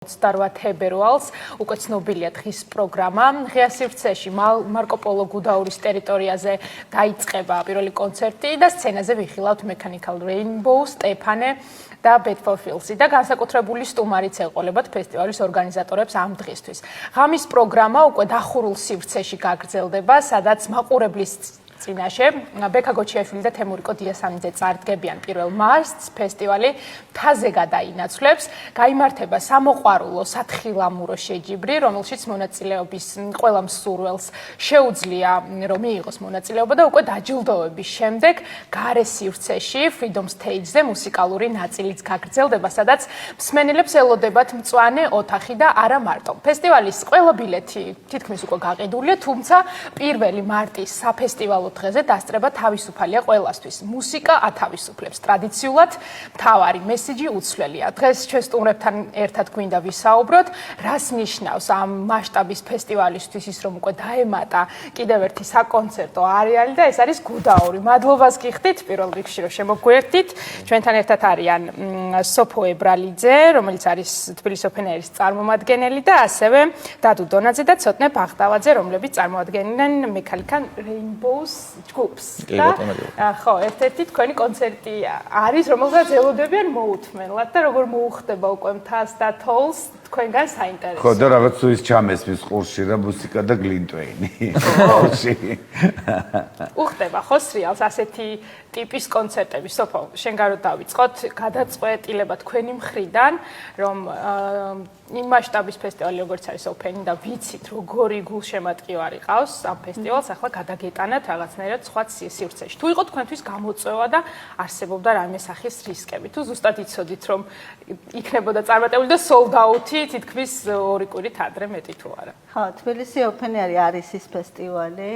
28 თებერვალს უკვე ცნობილია დღის პროგრამა. ღია სივრცეში მარკო პოლო გუდაურის ტერიტორიაზე დაიწყება პირველი კონცერტი და სცენაზე ვიხილავთ Mechanical Rainbow, სტეფანე და Bad for Filthy და განსაკუთრებული სტუმარიც ეყოლებათ ფესტივალის ორგანიზატორებს ამ დღისთვის. ღამის პროგრამა უკვე დახურულ სივრცეში გაგრძელდება, სადაც მაყურებლის წინაშე ბექა გოჩიაშვილი და თემურიკო დიასამიძე წარდგებიან პირველ მასტს. ფესტივალი მთაზე გადაინაცვლებს. გაიმართება სამოყვარულო სათხილამურო შეჯიბრი, რომელშიც მონაწილეობის ყველა მსურველს შეუძლია რომ მიიღოს მონაწილეობა და უკვე დაჯილდოების შემდეგ გარე სივრცეში Freedom Stage-ზე მუსიკალური ნაწილიც გაგრძელდება, სადაც მსმენელებს ელოდებათ მწვანე ოთახი და არა მარტო. ფესტივალის ყველა ბილეთი თითქმის უკვე გაყიდულია, თუმცა 1 მარტის საფესტივალო დღეზე დასწრება თავისუფალია ყველასთვის. მუსიკა ათავისუფლებს. ტრადიციულად მთავარი მესიჯი უცვლელია. დღეს ჩვენ სტუმრებთან ერთად გვინდა ვისაუბროთ, რას ნიშნავს ამ მასშტაბის ფესტივალისთვის ის, რომ უკვე დაემატა კიდევ ერთი საკონცერტო არეალი და ეს არის გუდაური. მადლობას გიხდით პირველ რიგში, რომ შემოგვერთით. ჩვენთან ერთად არიან სოფო ებრალიძე, რომელიც არის თბილისის Open Air-ის წარმომადგენელი და ასევე დადუ დონაძე და ცოტნე ბაღდავაძე, რომლებიც წარმოადგენენ Mechanical Rainbow-ს ჯგუფს. ხო, ერთ-ერთი თქვენი კონცერტი არის, რომელსაც ელოდებიან მოუთმენლად და როგორ მოუხდება უკვე მთას და თოვლს, თქვენგან საინტერესო. ხო, და რაღაც თუ ის ჩამესმის ყურში და მუსიკა და გლინტვეინი. უხდება ხო სრიალს ასეთი ტიპის კონცერტები. სოფო, შენგან რო დავიწყოთ, გადაწყვეტილება თქვენი მხრიდან, რომ იმ მასშტაბის ფესტივალი როგორც არის Open და ვიცით როგორი გულშემატკივარი ყავს ამ ფესტივალს, ახლა გადაგეტანათ რაღაცნაირად სხვა სივრცეში. თუ იყო თქვენთვის გამოწვევა და არსებობდა რამე სახის რისკები, თუ ზუსტად იცოდით რომ იქნებოდა წარმატებული და sold out-ი თითქმის 2 კვირით ადრე მეტი თუ არა. ხო, თბილისი Open Air არის ის ფესტივალი,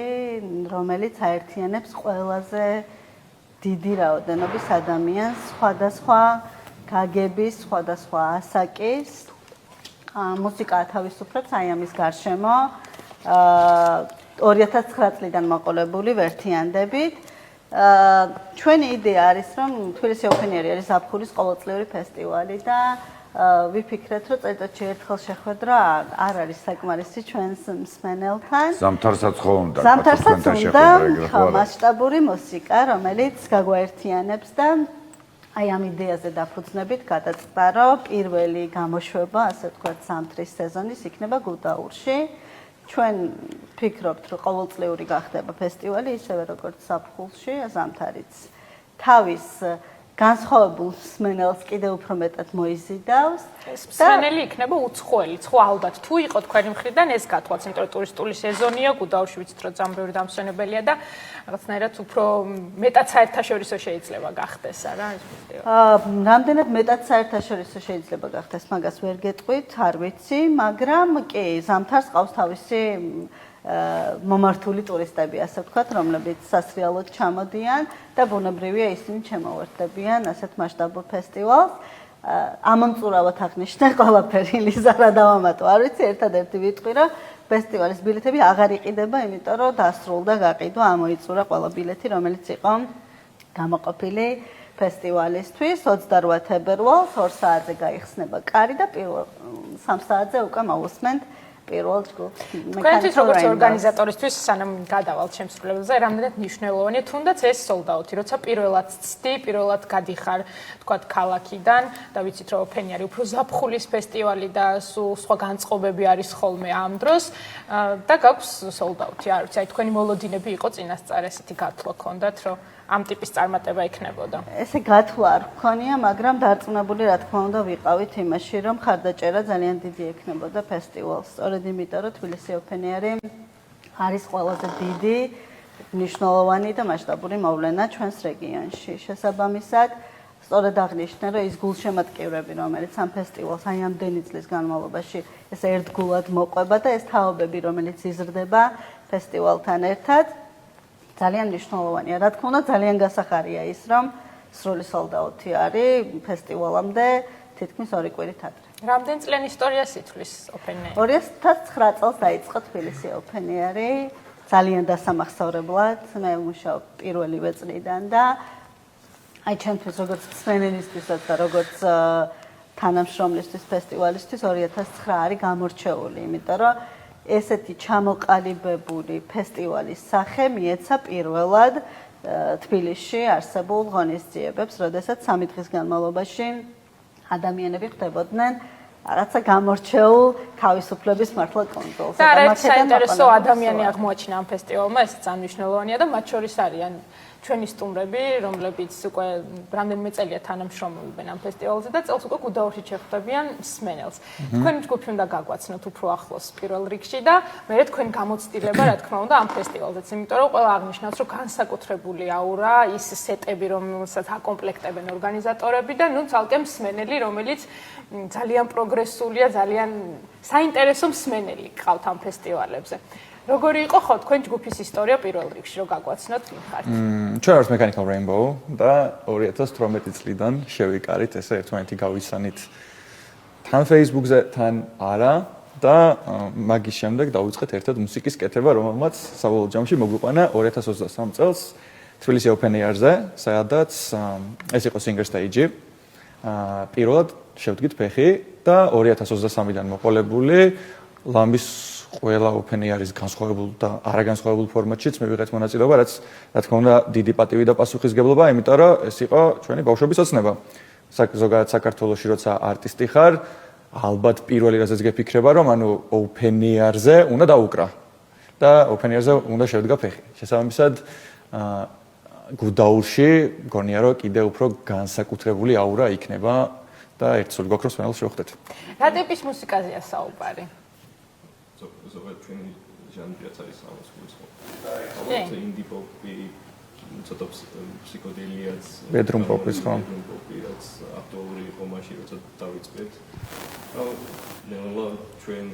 რომელიც აერთიანებს ყველაზე დიდი რაოდენობის ადამიანს, სხვადასხვა გაგების, სხვადასხვა ასაკის. მუსიკა ათავისუფლებს აი ამის გარშემო 2009 წლიდან მოყოლებული ვერთიანდებით. ჩვენი იდეა არის, რომ თბილისი Open Air არის ზაფხულის ყოველწლიური ფესტივალი და ვიფიქრეთ, რომ წელიწადში ერთხელ შეხვედრა არ არის საკმარისი ჩვენს მსმენელთან. ზამთარსაც ხო უნდა მასშტაბური მუსიკა, რომელიც გაგვაერთიანებს და აი ამ იდეაზე დაფუძნებით გადაწყდა, რომ პირველი გამოშვება, ასე ვთქვათ, ზამთრის სეზონის იქნება გუდაურში. ჩვენ ფიქრობთ, რომ ყოველწლიური გახდება ფესტივალი, ისევე როგორც ზაფხულში, ზამთარიც. თავის განსხვავებულ მსმენელს კიდევ უფრო მეტად მოიზიდავს. მსმენელი იქნება უცხოელი, ხო ალბათ. თუ იყო თქვენი მხრიდან ეს გათვალთ, იმიტომ რომ ტურისტული სეზონია, გუდაურში ვიცით, რომ ძალიან ბევრი დამსვენებელია და რაღაცნაირად უფრო მეტად საერთაშორისო შეიძლება გახდეს, არა ეს ფესტივალი? რამდენად მეტად საერთაშორისო შეიძლება გახდეს, მაგას ვერ გეტყვით, არ ვიცი, მაგრამ კი, ზამთარს ყავს თავისი მომართული ტურისტები, ასე ვთქვათ, რომლებიც სასრიალოდ ჩამოდიან და ბუნებრივია ისინი შემოვერთდებიან ასეთ მასშტაბურ ფესტივალს. ამომწურავად აღნიშნე ყველაფერი, ლიზა რა დავამატო, არ ვიცი, ერთადერთი ვიტყვი, რომ ფესტივალის ბილეთები აღარ იყიდება, იმიტომ რომ დასრულდა გაყიდვა, ამოიწურა ყველა ბილეთი, რომელიც იყო გამოყოფილი ფესტივალისთვის. 28 თებერვალს 2 საათზე გაიხსნება კარი და პირველ 3 საათზე უკვე მოусმენთ პირველ ჯგუფს. თქვენთვის როგორც ორგანიზატორისთვის, სანამ გადავალთ შემსრულებელზე, რამდენად მნიშვნელოვანია თუნდაც ეს sold out-ი, როცა პირველად ცდი, პირველად გადიხარ, თქვათ, ქალაქიდან და ვიცით, რომ Open Air უფრო ზაფხულის ფესტივალი და სულ სხვა განწყობები არის ხოლმე ამ დროს და გაქვს sold out-ი. არ ვიცი, აი თქვენი მოლოდინები იყო წინასწარ ესეთი გათვლა ქონდათ, რომ ამ ტიპის წარმატება იქნებოდა. ესე გათვლა არ გქონია, მაგრამ დარწმუნებული რა თქმა უნდა ვიყავით იმაში, რომ ხარდაჭერა ძალიან დიდი ექნებოდა ფესტივალს. სწორედ იმიტომ, რომ თბილისი Open Air არის ყველაზე დიდი, მნიშვნელოვანი და მასშტაბური მოვლენა ჩვენს რეგიონში. შესაბამისად, სწორედ აღნიშნე, რომ ის გულშემატკივრები, რომელიც ამ ფესტივალს აი ამდენი წლის განმავლობაში ეს ერთგულად მოყვება და ეს თაობები, რომელიც იზრდება ფესტივალთან ერთად, ძალიან მნიშვნელოვანია. რა თქმა უნდა, ძალიან გასახარია ის, რომ სრული sold out-ი არის ფესტივალამდე თითქმის 2 კვირით ადრე. რამდენი წლიანი ისტორიას ითვლის Open Air? 2009 წელს დაიწყო თბილისი Open Air-ი, ძალიან დასამახსოვრებლად, მე ვმუშაობ პირველივე წლიდან და აი ჩემთვის როგორც მსმენელისთვისაც და როგორც თანამშრომლისთვის ფესტივალისთვის 2009 არის გამორჩეული, იმიტომ რომ ესეთი ჩამოყალიბებული ფესტივალის სახე მიეცა პირველად თბილისში არსებულ ღონისძიებებს, როდესაც 3 დღის განმავლობაში ადამიანები ხდებოდნენ რაღაცა გამორჩეულ თავისუფლების მართლა კონტროლს. და რაც საინტერესო ადამიანი აღმოაჩინა ამ ფესტივალმა, ესეც მნიშვნელოვანია და მათ შორის არიან ჩვენი სტუმრები, რომლებიც უკვე რამდენიმე წელია თანამშრომლობენ ამ ფესტივალზე და წელს უკვე გუდაურში შეხვდებიან მსმენელს. თქვენი ჯგუფი უნდა გაგვაცნოთ უფრო ახლოს პირველ რიგში და მერე თქვენ გამოცდილება, რა თქმა უნდა, ამ ფესტივალზეც, იმიტომ რომ ყველა აღნიშნავს, რომ განსაკუთრებული აურა, ის სეტები, რომელსაც აკომპლექტებენ ორგანიზატორები და ნუ ცალკე მსმენელი, რომელიც ძალიან პროგრესულია, ძალიან საინტერესო მსმენელი გყავთ ამ ფესტივალებზე. როგორი იყო ხო თქვენ ჯგუფის ისტორია პირველ რიგში, რომ გაგვაცნოთ ვინ ხართ? ჩვენ ვართ Mechanical Rainbow და 2018 წლიდან შევიკარით ესე ერთმანეთი გავისანით თან Facebook-ზე, თან არა და მაგის შემდეგ დავიწყეთ ერთად მუსიკის კეთება, რომელმაც საბოლოო ჯამში მოგვიყვანა 2023 წელს თბილისი Open Air-ზე, სადაც ეს იყო Singer Stage-ი. პირველად შევდგით ფეხი და 2023-დან მოყოლებული ლამბის ყველა Open Air-ის განსხვავებულ და არაგანსხვავებულ ფორმატშიც მივიღეთ მონაწილეობა, რაც რა თქმა უნდა დიდი პატივი და პასუხისგებლობა, იმიტომ რომ ეს იყო ჩვენი ბავშვობის ოცნება. ზოგადად საქართველოში როცა არტისტი ხარ, ალბათ პირველი რაზეც გეფიქრება, რომ ანუ Open Air-ზე უნდა დაუკრა და Open Air-ზე უნდა შევდგა ფეხი. შესაბამისად, გუდაურში მგონია რომ კიდე უფრო განსაკუთრებული აურა იქნება და ერთსული გვაქვს რომ სპეციალს შევხვდეთ. რა ტიპის მუსიკაზეა საუბარი? ზოგადად ჩვენი ჟანრიც არის სამოსულო. ალბათ ინდი პოპი, ცოტა ფსიქოდელიაც, bedroom pop-ის ხო? bedroom pop-ი, რაც აქტუალური იყო მაშინ, როცა დავიწყეთ. ნელა ჩვენ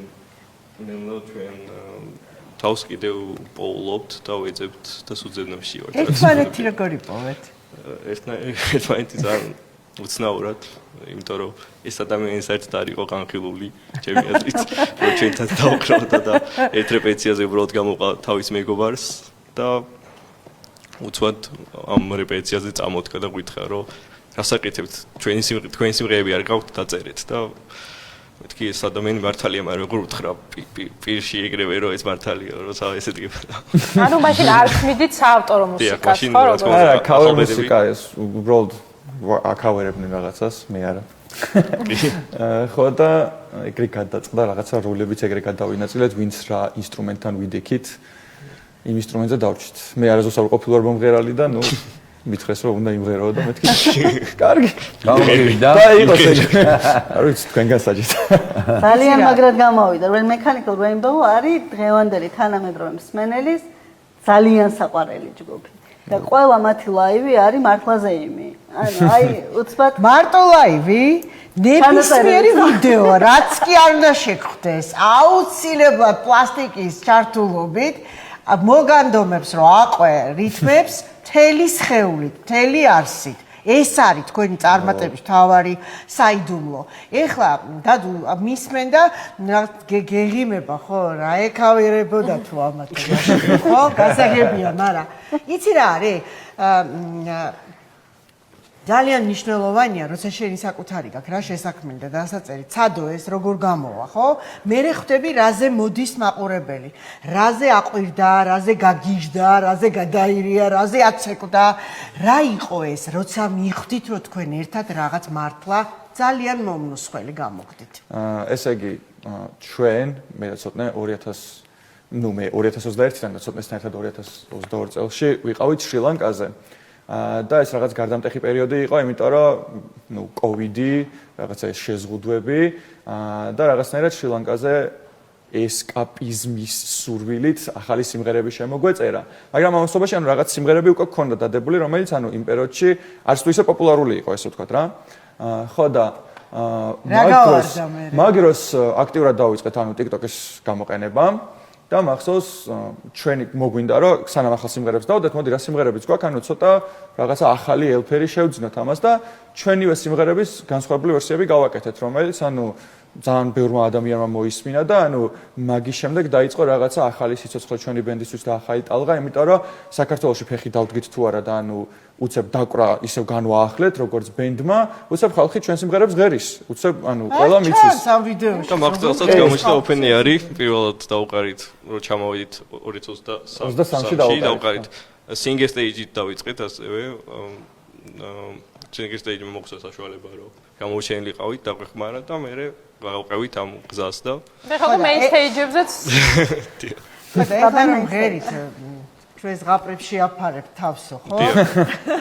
თავს კიდევ პოულობთ და ვეძებთ და სუძებნებში ვართ. ერთმანეთი როგორ იპოვეთ? ერთმანეთი ძალიან უცნაურად, იმიტომ რომ ეს ადამიანი საერთოდ არ იყო განხილული, ჩემი აზრით, რომ ჩვენთან დაუკრავდა და ერთ რეპეტიციაზე უბრალოდ გამოყვა თავის მეგობარს და უცბად ამ რეპეტიციაზე წამოდგა და გითხრა, რომ გასაკეთებთ თქვენი სიმღერები არ გაქვთ დაწერეთ და მეთქი ეს ადამიანი მართალია, მაგრამ როგორ უთხრა პირში ეგრევე რომ ეს მართალია, როცა ესე დგება. ანუ მაშინ არ ქმნიდით საავტორო მუსიკას, ხო როგორ? არა, cover მუსიკა ეს უბრალოდ აკავერებდნენ რაღაცას, მე არა. ხო და ეგრე გადაწყდა რაღაცა როლებიც ეგრე გადავინაწილეთ, ვინც რა ინსტრუმენტთან ვიდექით, იმ ინსტრუმენტზე დავრჩით. მე არასდროს არ ვყოფილი ვარ მომღერალი და ნუ მითხრეს რომ უნდა იმღერაო და მეთქი კარგი. გამოვიდა. და იყოს ეგ. არ ვიცი თქვენ გასაჯეთ. ძალიან მაგრად გამოვიდა, რომ Mechanical Rainbow არის დღევანდელი თანამედროვე მსმენელის ძალიან საყვარელი ჯგუფი. და ყველა მათი ლაივი არის მართლა ზეიმი. ანუ აი უცბად მარტო ლაივი, ნებისმიერი ვიდეო, რაც კი არ უნდა შეგხვდეს, აუცილებლად პლასტიკის ჩართულობით მოგანდომებს რომ აყვე რითმებს მთელი სხეულით, მთელი არსით. ეს არის თქვენი წარმატების მთავარი საიდუმლო. ეხლა დადუ მისმენ და გეღიმება ხო რა ეკავერებოდა თუ ამათ ხო გასაგებია, მაგრამ იცი რა არის ძალიან მნიშვნელოვანია, როცა შენი საკუთარი გაქვს რა შესაქმნელი და დასაწერი, ცადო ეს როგორ გამოვა, ხო? მე ხვდები რაზე მოდის მაყურებელი, რაზე აყვირდა, რაზე გაგიჟდა, რაზე გადაირია, რაზე აცეკვდა, რა იყო ეს, როცა მიხვდით, რომ თქვენ ერთად რაღაც მართლა ძალიან მომნუსხველი გამოგდით. ესე იგი, ჩვენ მე ცოტნე 2021-დან და ცოტნესთან ერთად 2022 წელში ვიყავით შრი-ლანკაზე. და ეს რაღაც გარდამტეხი პერიოდი იყო, იმიტომ რომ ნუ კოვიდი, რაღაცა ეს შეზღუდვები და რაღაცნაირად შრი-ლანკაზე ესკაპიზმის სურვილით ახალი სიმღერები შემოგვეწერა. მაგრამ ამ ამასობაში ანუ რაღაც სიმღერები უკვე გქონდა დადებული, tegelikult ანუ იმ პერიოდში არც თუ ისე პოპულარული იყო, ესე ვთქვათ რა. ხო და მაგროს აქტიურად დავიწყეთ ანუ TikTok-ის გამოყენება. და მახსოვს ჩვენი მოგვინდა რომ სანამ ახალ სიმღერებს დავდეთ, მოდი რა სიმღერებიც გვაქვს, ანუ ცოტა რაღაცა ახალი ელფერი შევძინოთ ამას და ჩვენივე სიმღერების განსხვავებული ვერსიები გავაკეთეთ, რომელიც ანუ ძალიან ბევრმა ადამიანმა მოისმინა და ანუ მაგის შემდეგ დაიწყო რაღაცა ახალი სიცოცხლე ჩვენი ბენდისთვის და ახალი ტალღა, იმიტომ რომ საქართველოში ფეხი დავდგით თუ არა და ანუ უცებ დაკვრა ისევ განვაახლეთ როგორც ბენდმა, უცებ ხალხი ჩვენ სიმღერებს ღერის. უცებ ანუ ყველა მიცის. ამ ვიდეოში. და მაგწელსაც გამოჩნდა ოპენიარი, პირველად დავუყარით, რომ ჩამოვიდით 2023-ში დავუყარით. Singer stage-ით დავიწყეთ ასევე. Singer stage-ი მოხდა საშუალება, რომ გამოჩენილიყავით, დაგვეხმარა და მე გავყევით ამ გზას და ხო main stage-ებზეც ეხლა რომ ღერით ჩვენ ზღაპრებს შეაფარებთ თავსო, ხო?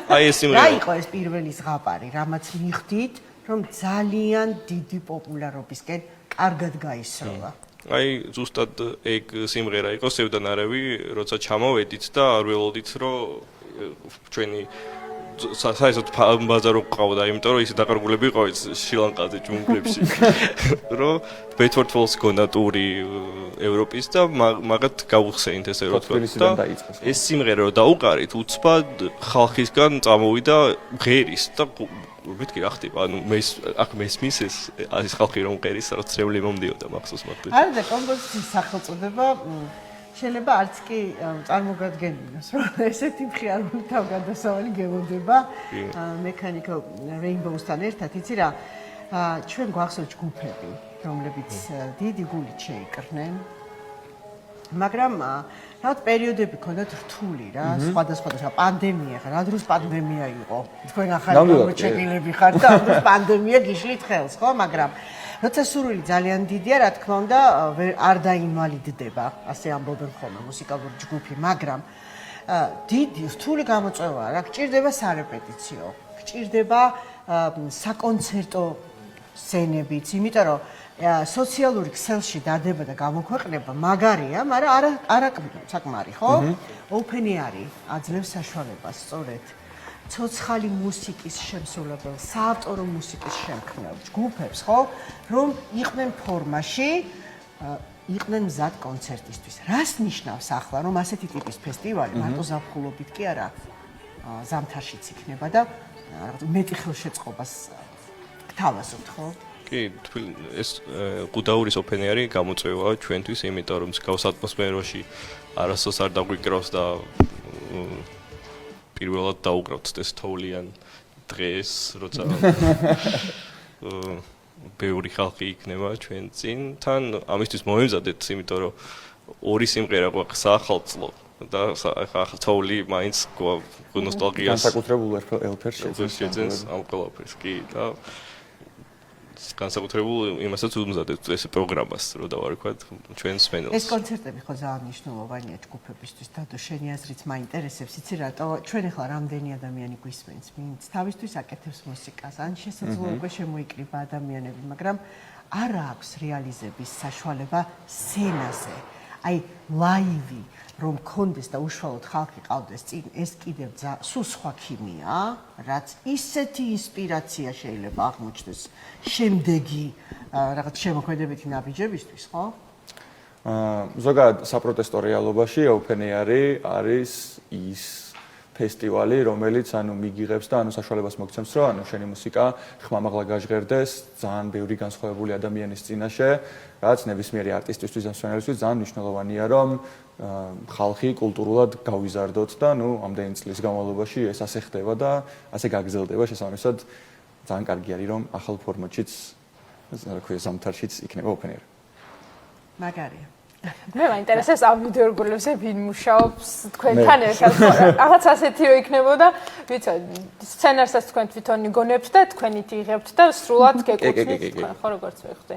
აი ეს სიმღერა. რა იყო ეს პირველი ზღაპარი, რამაც მიხვდით, რომ ძალიან დიდი პოპულარობისკენ კარგად გაისროლა. აი ზუსტად ეგ სიმღერა იყო სევდანარევი, როცა ჩამოვედით და არ ველოდით, რომ ჩვენი საერთოდ ბაზარო ყავდა, იმიტომ რომ ისე დაკარგულები ყავით შრი-ლანკაზე ჯუნგლებში. რომ Bedford Falls გონდა ტური ევროპის და მაგათ გავხსენით ესე რომ თბილისიდან დაიწყეს. ეს სიმღერა რომ დაუყარით, უცბად ხალხისგან წამოვიდა ღერის და მეთქი რა ხდება, ანუ აქ მესმის ეს ხალხი რომ ღერის როცრეული მომდიოდა მახსოვს მაგდროს. არა და კომპოზიციის სახელწოდება შეიძლება არც კი წარმოგადგენლოს, რომ ესეთი მხიარული თავგადასავალი გელოდება Mechanical Rainbow-სთან ერთად, იცი რა, ჩვენ გვახსოვს ჯგუფები, რომლებიც დიდი გულით შეიკრნენ, მაგრამ რაღაც პერიოდები ქონდათ რთული რა, სხვადასხვა პანდემია, რა დროს პანდემია იყო. თქვენ ახალი გამოჩეკილები ხართ და ამ დროს პანდემია გიშლით ხელს, ხო, მაგრამ როცა სურვილი ძალიან დიდია, რა თქმა უნდა, არ დაინვალიდდება, ასე ამბობენ ხოლმე მუსიკალური ჯგუფი, მაგრამ დიდი რთული გამოწვევაა რა, გჭირდება სარეპეტიციო, გჭირდება საკონცერტო სცენებიც, იმიტომ რომ სოციალური ქსელში დადება და გამოქვეყნება მაგარია, მაგრამ არა საკმარი, ხო? ოპენიარი აძლევს საშუალებას სწორედ ცოცხალი მუსიკის შემსრულებელს, საავტორო მუსიკის შემქმნელს, ჯგუფებს, ხო, რომ იყვნენ ფორმაში, იყვნენ მზად კონცერტისთვის. რას ნიშნავს ახლა, რომ ასეთი ტიპის ფესტივალი მარტო ზაფხულობით კი არა, ზამთარშიც იქნება და რაღაც მეტი ხელშეწყობას გთავაზობთ, ხო? კი, ეს გუდაურის ოპენიარი გამოწვევაა ჩვენთვის, იმიტომ რომ მსგავს ატმოსფეროში არასდროს არ დაგვიკრავს და პირველად დაუკრავთ ეს თოვლიან დღეს, როცა ბევრი ხალხი იქნება ჩვენ წინ. თან ამისთვის მომემზადეთ, იმიტომ რომ ორი სიმღერა გვაქვს ახალწლო და ახლა თოვლი მაინც ნოსტალგიას განსაკუთრებულ ელფერს შეძენს ამ ყველაფერს კი და განსაკუთრებულ იმასაც უმზადეთ ეს პროგრამას, რომ დავარქვათ ჩვენს მენელს. ეს კონცერტები ხო ძალიან მნიშვნელოვანია ჯგუფებისთვის, დადო შენი აზრით მაინტერესებს, იცი რატო? ჩვენ ახლა რამდენი ადამიანი გვისმენს, ვინც თავისთვის აკეთებს მუსიკას, ან შესაძლოა უკვე შემოიკრიბა ადამიანები, მაგრამ არ აქვს რეალიზების საშუალება სცენაზე. აი ლაივი რომ კონდეს და უშუალოდ ხალხი ყავდეს წინ, ეს კიდევ სულ სხვა ქიმია, რაც ისეთი ინსპირაცია შეიძლება აღმოჩნდეს შემდეგი რაღაც შემოქმედებითი ნაბიჯებისთვის, ხო? ზოგადად საპროტესტო რეალობაში ოპენიარი არის ის ფესტივალი, რომელიც ანუ მიგიღებს და ანუ საშუალებას მოგცემს, რომ ანუ შენი მუსიკა ხმამაღლა გაჟღერდეს ძალიან ბევრი განსხვავებული ადამიანის წინაშე, რაც ნებისმიერი არტისტისთვის და მსმენელისთვის ძალიან მნიშვნელოვანია, რომ ხალხი კულტურულად გავიზარდოთ და ნუ ამდენი წლის განმავლობაში ეს ასე ხდება და ასე გაგრძელდება, შესაბამისად ძალიან კარგი არის, რომ ახალ ფორმატშიც, რა ქვია, ზამთარშიც იქნება ოპენიარი. მაგარია. მე მაინტერესებს ამ ვიდეო რგოლებზე ვინ მუშაობს თქვენთან ერთად. რაღაც ასეთიო იქნებოდა, ვიცი, სცენარსაც თქვენ თვითონ იგონებთ და თქვენით იღებთ და სრულად გეკუთვნით თქვენ, ხო როგორც ვეხვდი.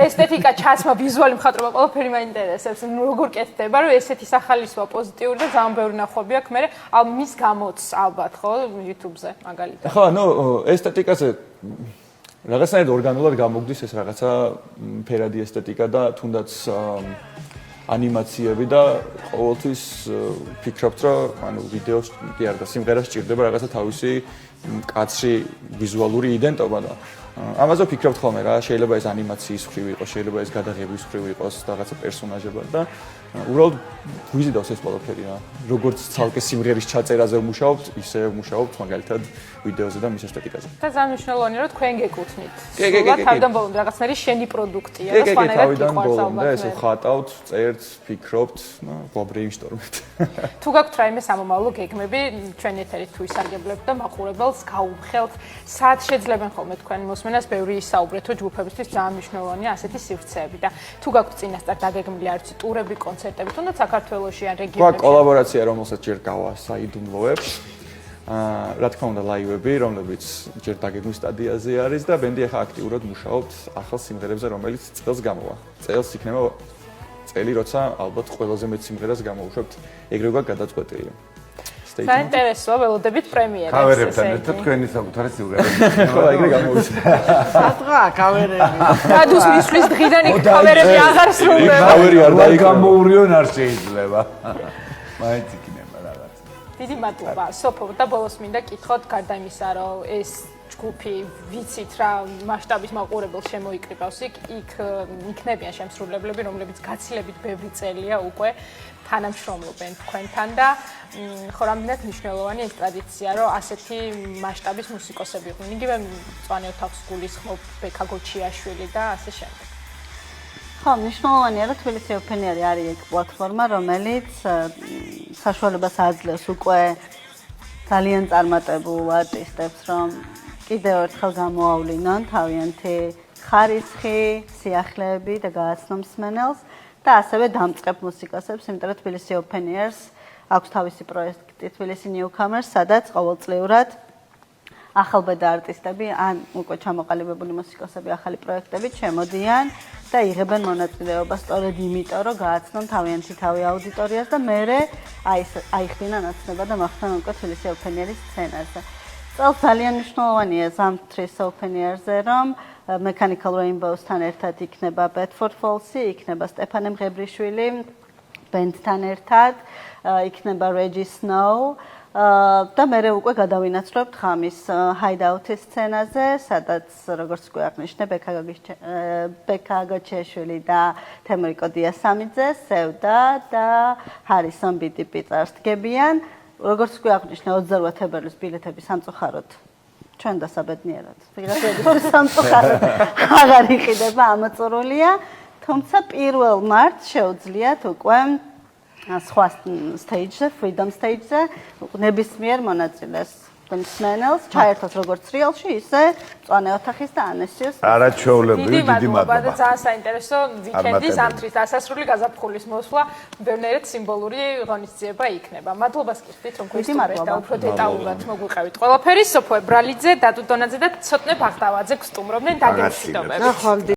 ესთეტიკა, ჩაცმა, ვიზუალი მხატვრობა, ყველაფერი მაინტერესებს. როგორ კეთდება, რომ ესეთი სახალისოა პოზიტიური და ძალიან ბევრი ნახვები აქვს, მე მის გამოც ალბათ, ხო, YouTube-ზე მაგალითად. ხო, ნუ ესთეტიკაზე რაღაცნაირად ორგანულად გამოგდის ეს რაღაცა ფერადი ესთეტიკა და თუნდაც ანიმაციები და ყოველთვის ფიქრობთ, რომ ანუ ვიდეოს კი არა და სიმღერას სჭირდება რაღაცა თავისი მკაცრი ვიზუალური იდენტობა და ამაზე ვფიქრობთ ხოლმე რა, შეიძლება ეს ანიმაციის მხრივ იყოს, შეიძლება ეს გადაღების მხრივ იყოს, რაღაცა პერსონაჟებად და უბრალოდ გვიზიდავს ეს ყველაფერი რა. როგორც ცალკე სიმღერის ჩაწერაზე ვმუშაობთ, ისე ვმუშაობთ მაგალითად ვიდეოზე და მის ესთეტიკაზე. და ძალიან მნიშვნელოვანია რომ თქვენ გეკუთვნით. კი. თავიდან ბოლომდე რაღაცნაირი შენი პროდუქტია და სხვანაირად თავიდან ბოლომდე ესე ვხატავთ, წერთ, ფიქრობთ, ბრეინსტორმით. თუ გაქვთ რაიმე სამომავლო გეგმები, ჩვენ ეთერით თუ ისარგებლებთ და მაყურებელს გაუმხელთ, სად შეძლებენ ხოლმე თქვენ მოსმენას, ბევრი ისაუბრეთ, რომ ჯგუფებისთვის ძალიან მნიშვნელოვანია ασეთი სივრცეები და თუ გაქვთ წინასწარ დაგეგმილი არც ტურები, კონცერტები, თუნდაც საქართველოში ან რეგიონებში. გვაქვს კოლაბორაცია, რომელსაც ჯერ გავასაიდუმლოებს. რა თქმა უნდა, ლაივები, რომლებიც ჯერ დაგეგმვის სტადიაზე არის და ბენდი ახლა აქტიურად მუშაობს ახალ სიმღერებზე, რომელიც წელს გამოვა. წელს იქნება წელი, როცა ალბათ ყველაზე მეტ სიმღერას გამოვუშვებთ, ეგრევე გადაწყვეტილი. საინტერესოა, ველოდებით პრემიერას. კავერებთან ერთად თქვენი საკუთარი სიმღერები. ხო, ეგრე გამოვიდა. სადღაა კავერები? გადუს მისვლის დღიდან იქ კავერები აღარ სრულდება. კავერი არ და გამოურიონ არ შეიძლება. მაინც იქნება რაღაც. დიდი მადლობა. სოფო და ბოლოს მინდა კითხოთ, გარდა იმისა, რომ ეს ჯგუფი ვიცით რა მასშტაბის მაყურებელს შემოიკრიბავს, იქ იქნებიან შემსრულებლები, რომლებიც გაცილებით ბევრი წელია უკვე თანამშრომლობენ თქვენთან და ხო რამდენად მნიშვნელოვანი ეს ტრადიცია, რომ ასეთი მასშტაბის მუსიკოსები იყვნენ. იგივე მწვანე ოთახს გულისხმობ ბექა გოჩიაშვილი და ასე შემდეგ. ხო, მნიშვნელოვანია, რომ თბილისი Open Air არის ეგ პლატფორმა, რომელიც საშუალებას აძლევს უკვე ძალიან წარმატებულ არტისტებს, რომ კიდევ ერთხელ გამოავლინონ თავიანთი ხარისხი, სიახლეები და გააცნონ მსმენელს და ასევე დამწყებ მუსიკოსებს, იმიტომ რომ თბილისი Open Air-ს აქვს თავისი პროექტი თბილისი Newcomers, სადაც ყოველწლიურად ახალბედა არტისტები ან უკვე ჩამოყალიბებული მუსიკოსები ახალი პროექტებით შემოდიან და იღებენ მონაწილეობას სწორედ იმიტომ, რომ გააცნონ თავიანთი თავი აუდიტორიას და მერე აიხდინან აცნება და მოხდან უკვე თბილისი Open Air-ის სცენაზე. წელს ძალიან მნიშვნელოვანია ზამთრის Open Air-ზე, რომ Mechanical Rainbows-თან ერთად იქნება Bedford Falls-ი, იქნება სტეფანე მღებრიშვილი ბენდთან ერთად, იქნება Reggie Snow და მე უკვე გადავინაცვლებთ ხამის Hideout-ის სცენაზე, სადაც როგორც უკვე აღნიშნე ბექა გოჩიაშვილი და თემურიკო დიასამიძე, სევდა და ჰარისონ ბიდიპი წარსდგებიან. როგორც უკვე აღნიშნე 28 თებერვლის ბილეთები სამწუხაროდ ჩვენ დასაბედნიერად. ვიღაცების სამწუხაროდ აღარ იყიდება, ამოწურულია, თუმცა 1 მარტს შეუძლიათ უკვე სხვა stage-ზე, Freedom Stage-ზე ნებისმიერ მონაწილეს მსმენელს ჩაერთოს როგორც რეალში, ისე მწვანე ოთახის და ანესიოს. არაჩვეულებრივი დიდი მადლობა. და ძალიან საინტერესო ვიკენდი ზამთრის დასასრული გაზაფხულის მოსვლა, ბევრნაირად სიმბოლური ღონისძიება იქნება. მადლობას გიხდით, რომ გვესტუმრეთ და უფრო დეტალურად მოგვიყევით ყველაფერი. სოფო ებრალიძე, დადუ დონაძე და ცოტნე ბაღდავაძე გსტუმრობდნენ. დაგემშვიდობებით.